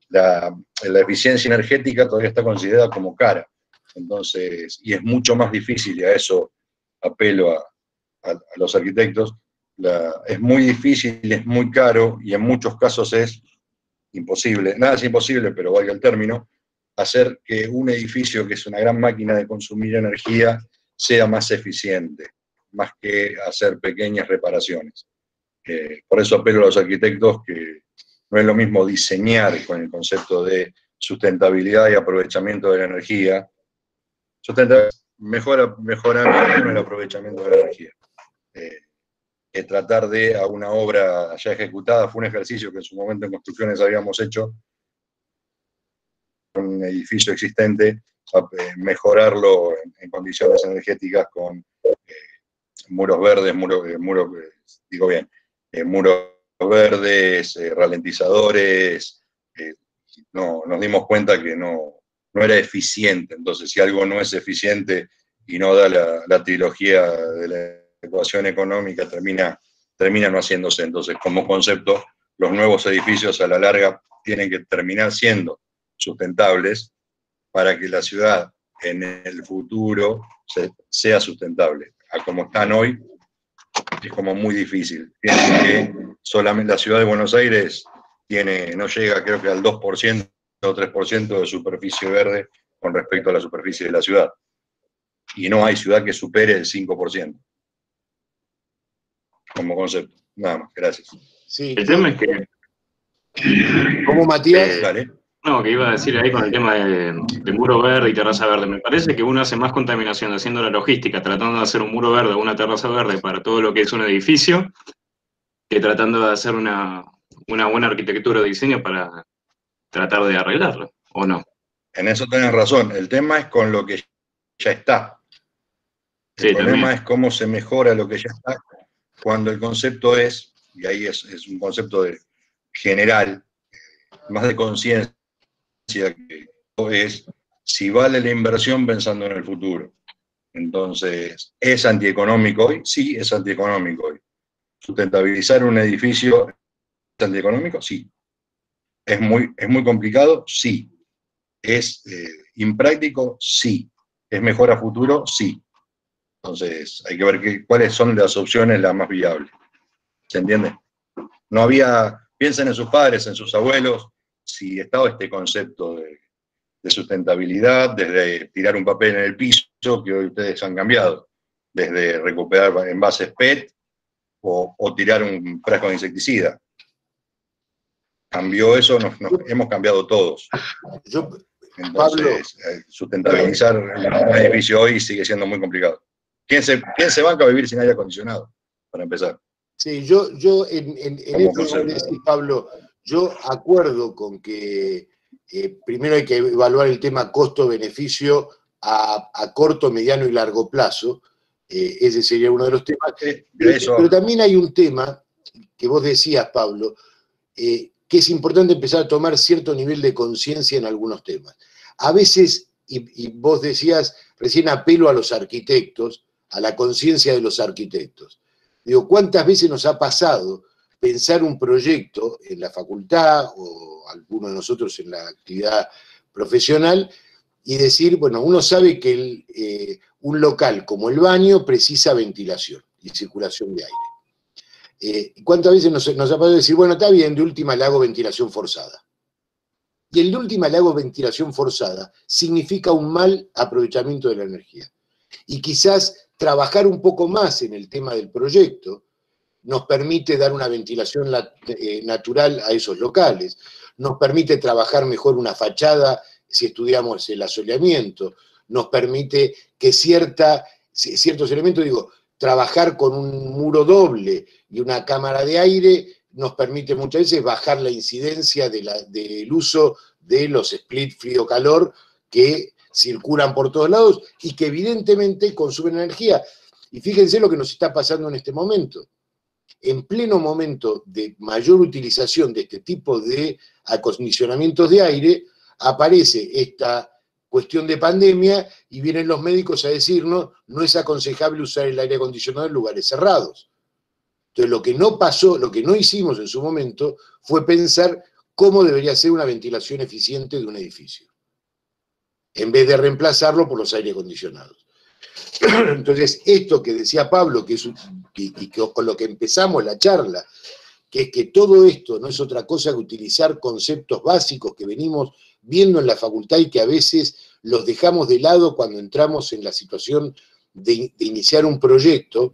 La eficiencia energética todavía está considerada como cara. Entonces, y es mucho más difícil, y a eso apelo a los arquitectos, es muy difícil, es muy caro, y en muchos casos es imposible, nada es imposible, pero valga el término, hacer que un edificio, que es una gran máquina de consumir energía, sea más eficiente, más que hacer pequeñas reparaciones. Por eso apelo a los arquitectos que no es lo mismo diseñar con el concepto de sustentabilidad y aprovechamiento de la energía. Mejoramiento en el aprovechamiento de la energía. Que tratar de, a una obra ya ejecutada, fue un ejercicio que en su momento en construcciones habíamos hecho, un edificio existente, mejorarlo en condiciones energéticas con muros verdes, muros verdes, ralentizadores. Nos dimos cuenta que no era eficiente. Entonces, si algo no es eficiente y no da la trilogía de la ecuación económica, termina no haciéndose. Entonces, como concepto, los nuevos edificios a la larga tienen que terminar siendo sustentables para que la ciudad en el futuro sea sustentable. A como están hoy, es como muy difícil. Piensen que solamente la ciudad de Buenos Aires no llega, creo que al 2% o 3% de superficie verde con respecto a la superficie de la ciudad. Y no hay ciudad que supere el 5%. Como concepto. Nada más, gracias. Sí. El tema es que... ¿Cómo, Matías? Dale. No, que iba a decir ahí con el tema de muro verde y terraza verde. Me parece que uno hace más contaminación haciendo la logística, tratando de hacer un muro verde o una terraza verde para todo lo que es un edificio, que tratando de hacer una buena arquitectura de diseño para tratar de arreglarlo, ¿o no? En eso tenés razón. El tema es con lo que ya está. El problema es cómo se mejora lo que ya está cuando el concepto es, y ahí es un concepto general, más de conciencia, que es si vale la inversión pensando en el futuro. Entonces, ¿es antieconómico hoy? Sí, es antieconómico hoy. ¿Sustentabilizar un edificio es antieconómico? Sí. ¿Es muy complicado? Sí. ¿Es impráctico? Sí. ¿Es mejor a futuro? Sí. Entonces, hay que ver cuáles son las opciones las más viables. ¿Se entiende? No había, piensen en sus padres, en sus abuelos, si estaba este concepto de sustentabilidad, desde tirar un papel en el piso, que hoy ustedes han cambiado, desde recuperar envases PET o tirar un frasco de insecticida. Cambió eso, hemos cambiado todos. Entonces, sustentabilizar un edificio hoy sigue siendo muy complicado. ¿Quién se banca a vivir sin aire acondicionado? Para empezar. Sí, yo en esto que decís, Pablo, yo acuerdo con que primero hay que evaluar el tema costo-beneficio a corto, mediano y largo plazo. Ese sería uno de los temas. Pero también hay un tema que vos decías, Pablo, que es importante empezar a tomar cierto nivel de conciencia en algunos temas. A veces, y vos decías, recién apelo a los arquitectos, a la conciencia de los arquitectos. Digo, ¿cuántas veces nos ha pasado pensar un proyecto en la facultad o alguno de nosotros en la actividad profesional y decir, bueno, uno sabe que un local como el baño precisa ventilación y circulación de aire. ¿Cuántas veces nos ha pasado decir, bueno, está bien, de última le hago ventilación forzada? Y el de última le hago ventilación forzada significa un mal aprovechamiento de la energía. Y quizás trabajar un poco más en el tema del proyecto nos permite dar una ventilación natural a esos locales, nos permite trabajar mejor una fachada si estudiamos el asoleamiento, nos permite que ciertos elementos, trabajar con un muro doble y una cámara de aire nos permite muchas veces bajar la incidencia del uso de los split frío-calor que circulan por todos lados y que evidentemente consumen energía. Y fíjense lo que nos está pasando en este momento. En pleno momento de mayor utilización de este tipo de acondicionamientos de aire, aparece esta cuestión de pandemia y vienen los médicos a decirnos no es aconsejable usar el aire acondicionado en lugares cerrados. Entonces lo que no pasó, lo que no hicimos en su momento fue pensar cómo debería ser una ventilación eficiente de un edificio, en vez de reemplazarlo por los aire acondicionados. Entonces, esto que decía Pablo, y con lo que empezamos la charla, que es que todo esto no es otra cosa que utilizar conceptos básicos que venimos viendo en la facultad y que a veces los dejamos de lado cuando entramos en la situación de iniciar un proyecto,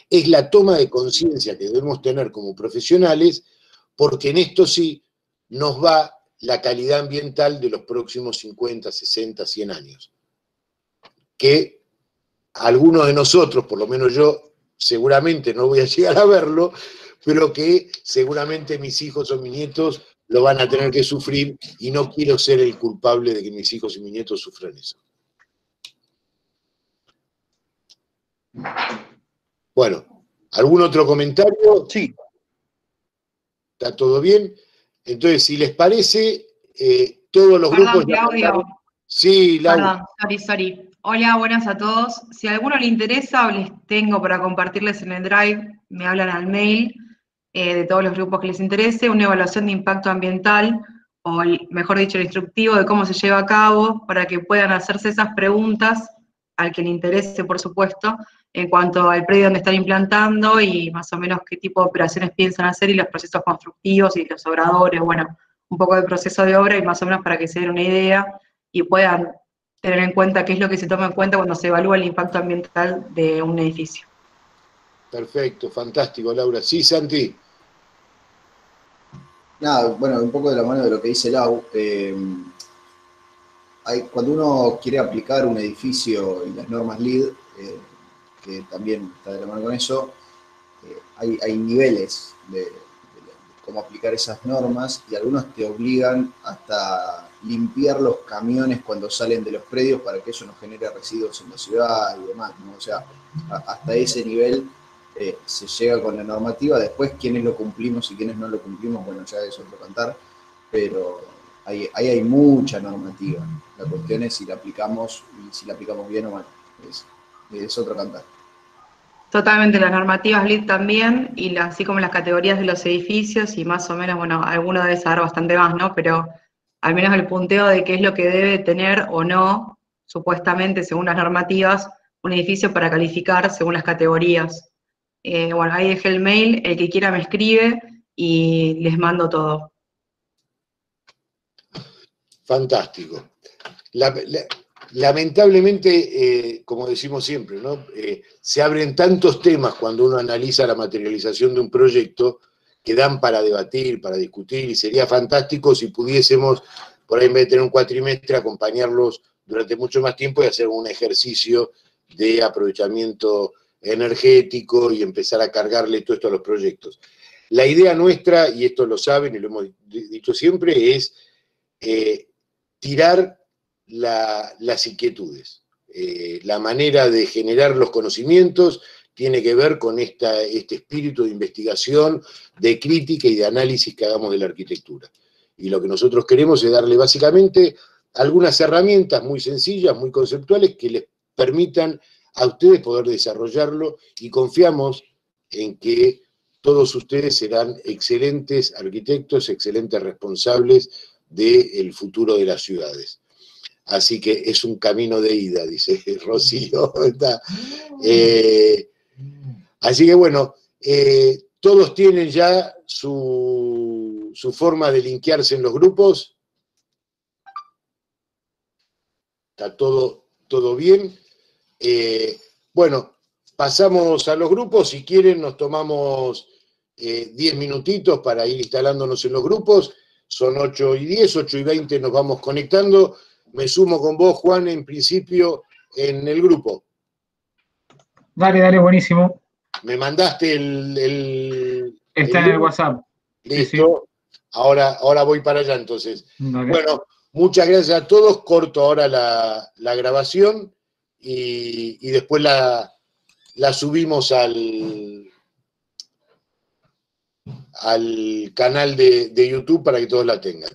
es la toma de conciencia que debemos tener como profesionales, porque en esto sí nos va la calidad ambiental de los próximos 50, 60, 100 años. Que algunos de nosotros, por lo menos yo, seguramente no voy a llegar a verlo, pero que seguramente mis hijos o mis nietos lo van a tener que sufrir, y no quiero ser el culpable de que mis hijos y mis nietos sufran eso. Bueno, ¿algún otro comentario? Sí. ¿Está todo bien? Entonces, si les parece, todos los grupos... Claudio. Sí, Laura. Perdón, sorry. Hola, buenas a todos. Si a alguno le interesa o les tengo para compartirles en el Drive, me hablan al mail de todos los grupos que les interese, una evaluación de impacto ambiental, o mejor dicho, el instructivo de cómo se lleva a cabo, para que puedan hacerse esas preguntas, al que le interese, por supuesto, en cuanto al predio donde están implantando y más o menos qué tipo de operaciones piensan hacer y los procesos constructivos y los obradores, bueno, un poco de proceso de obra y más o menos para que se den una idea y puedan tener en cuenta qué es lo que se toma en cuenta cuando se evalúa el impacto ambiental de un edificio. Perfecto, fantástico, Laura. Sí, Santi. Nada, bueno, un poco de la mano de lo que dice Lau, cuando uno quiere aplicar un edificio y las normas LEED, que también está de la mano con eso, hay niveles de cómo aplicar esas normas, y algunos te obligan hasta limpiar los camiones cuando salen de los predios para que eso no genere residuos en la ciudad y demás, ¿no? O sea, hasta ese nivel se llega con la normativa. Después, quiénes lo cumplimos y quiénes no lo cumplimos, bueno, ya es otro cantar, pero ahí hay mucha normativa. La cuestión es si la aplicamos, y si la aplicamos bien o mal. Es otro cantar. Totalmente, las normativas LEED también, y así como las categorías de los edificios, y más o menos, bueno, alguno debe saber bastante más, ¿no? Pero al menos el punteo de qué es lo que debe tener o no, supuestamente, según las normativas, un edificio para calificar según las categorías. Bueno, ahí dejé el mail, el que quiera me escribe y les mando todo. Fantástico. Lamentablemente, como decimos siempre, ¿no? Se abren tantos temas cuando uno analiza la materialización de un proyecto que dan para debatir, para discutir, y sería fantástico si pudiésemos, por ahí en vez de tener un cuatrimestre, acompañarlos durante mucho más tiempo y hacer un ejercicio de aprovechamiento energético y empezar a cargarle todo esto a los proyectos. La idea nuestra, y esto lo saben y lo hemos dicho siempre, es tirar las inquietudes. La manera de generar los conocimientos tiene que ver con este espíritu de investigación, de crítica y de análisis que hagamos de la arquitectura. Y lo que nosotros queremos es darle básicamente algunas herramientas muy sencillas, muy conceptuales, que les permitan a ustedes poder desarrollarlo, y confiamos en que todos ustedes serán excelentes arquitectos, excelentes responsables del futuro de las ciudades. Así que es un camino de ida, dice Rocío. Así que bueno, todos tienen ya su forma de linkearse en los grupos. Está todo bien. Bueno, pasamos a los grupos. Si quieren, nos tomamos 10 minutitos para ir instalándonos en los grupos. Son 8:10, 8:20 nos vamos conectando. Me sumo con vos, Juan, en principio, en el grupo. Dale, buenísimo. Me mandaste el Está en el WhatsApp. Listo. Sí. Ahora voy para allá, entonces. Dale. Bueno, muchas gracias a todos. Corto ahora la grabación y después la subimos al canal de YouTube para que todos la tengan.